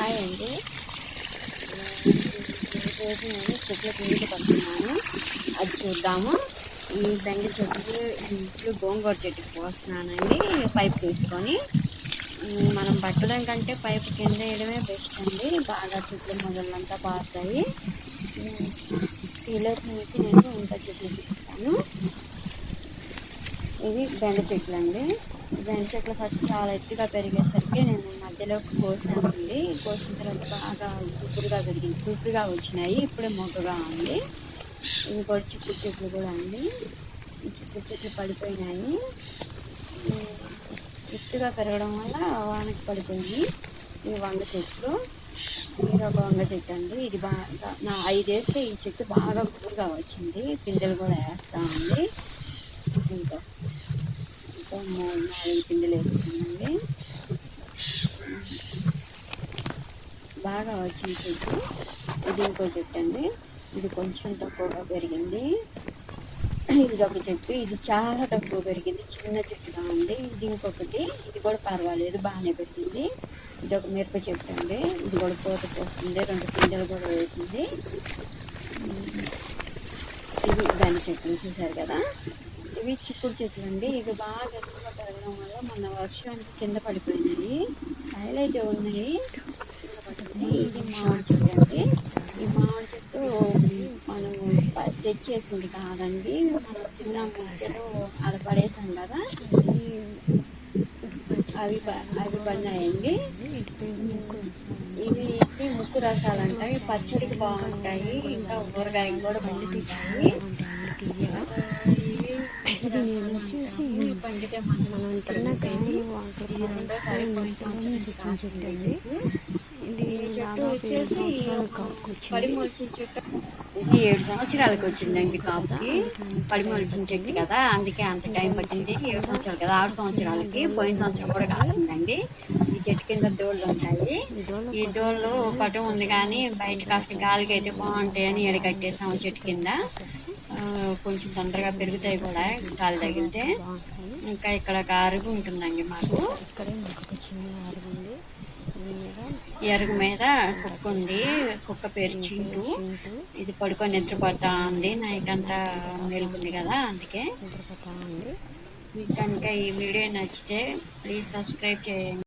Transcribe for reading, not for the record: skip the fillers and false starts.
Hi అండి. ఈరోజు నేను చెట్లకు నీళ్ళు పడుతున్నాను, అది చూద్దాము. ఈ బెండ చెట్లు ఇంట్లో గోంగూర చెట్టుకు పోస్తున్నానండి పైప్ తీసుకొని. మనం పట్టడం కంటే పైపు కింద వేయడమే బెస్ట్ అండి, బాగా చెట్లు మొదలంతా బాగుతాయి. ఈలోపు మీకు నేను ఇంకా చెట్లు చూపిస్తాను. ఇవి బెండ చెట్లు అండి. బెండ చెట్లు ఫస్ట్ చాలా ఎత్తుగా పెరిగేసరికి నేను మధ్యలోకి కోసానండి. కోసిన తర్వాత బాగా గుబురుగా వచ్చినాయి. ఇప్పుడే మొగ్గగా ఉంది. ఇవి కూడా చిక్కుడు చెట్లు కూడా అండి. చిక్కుడు చెట్లు పడిపోయినాయి. ఎత్తుగా పెరగడం వల్ల వానకి పడిపోయింది. ఇవి వంగ చెట్లు. ఇది ఒక వంగ చెట్టు అండి. ఇది బాగా 5 వేస్తే ఈ చెట్టు బాగా గుబురుగా వచ్చింది. పిందెలు కూడా వేస్తూ ఉంది. ఇంకా 3-4 పిందెలు వేస్తుందండి. బాగా వచ్చింది చెట్టు. ఇది ఇంకో చెట్టు అండి. ఇది కొంచెం తక్కువగా పెరిగింది. ఇది ఒక చెట్టు, ఇది చాలా తక్కువ పెరిగింది, చిన్న చెట్టుగా ఉంది. ఇది ఇంకొకటి, ఇది కూడా పర్వాలేదు, బాగానే పెరిగింది. ఇది ఒక మిరప చెట్టు అండి. ఇది కూడా పూత పోస్తుంది, 2 పిందెలు కూడా వేసింది. ఇవి బెండ చెట్లు చూసారు కదా. ఇవి చిక్కుడు చెట్లు అండి. ఇవి బాగా ఎక్కువగా పెరగడం వల్ల మన వర్షానికి కింద పడిపోయినాయి. కాయలు అయితే ఉన్నాయి, కింద పడిపోయినాయి. ఇది మామిడి చెట్టు అండి. ఈ మామిడి చెట్టు మనం తెచ్చేసింది కాదండి, మనం తిన్నాం మధ్యలో అలా పడేసాం కదా, అవి పడినాయండి. ఇవి ముక్కు రసాలు అంటాయి, పచ్చడికి బాగుంటాయి, ఇంకా ఊరగాయలు కూడా బాగుంటాయి. ఇది నేను వచ్చేసి పండితే మనం తిన్నకాయలు రెండోసారి చెట్టండి. ఇది చెట్టు వచ్చేసి 7 సంవత్సరాలకు వచ్చిందండి కాపుకి. పడిమొలిచిన చెట్టు కదా, అందుకే అంత టైం పట్టింది. 7 సంవత్సరాలు కదా, 6 సంవత్సరాలకి. పోయిన సంవత్సరం కూడా కాసిందండి. ఈ చెట్టు కింద దోళ్ళు ఉంటాయి. ఈ దోళ్ళు పటం ఉంది కానీ బయట కాస్త గాలికి అయితే బాగుంటాయని ఎడకట్టేసాము చెట్టు కింద. కొంచెం తొందరగా పెరుగుతాయి కూడా గాలి తగిలితే. ఇంకా ఇక్కడ ఒక అరుగు ఉంటుందండి మాకు. ఈ అరుగు మీద కుక్క ఉంది. కుక్క పేరు చింటూ. ఇది పడుకొని నిద్రపోతా ఉంది. నైట్ అంతా మేలుకుంది కదా, అందుకే. మీకు కనుక ఈ వీడియో నచ్చితే ప్లీజ్ సబ్స్క్రైబ్ చేయండి.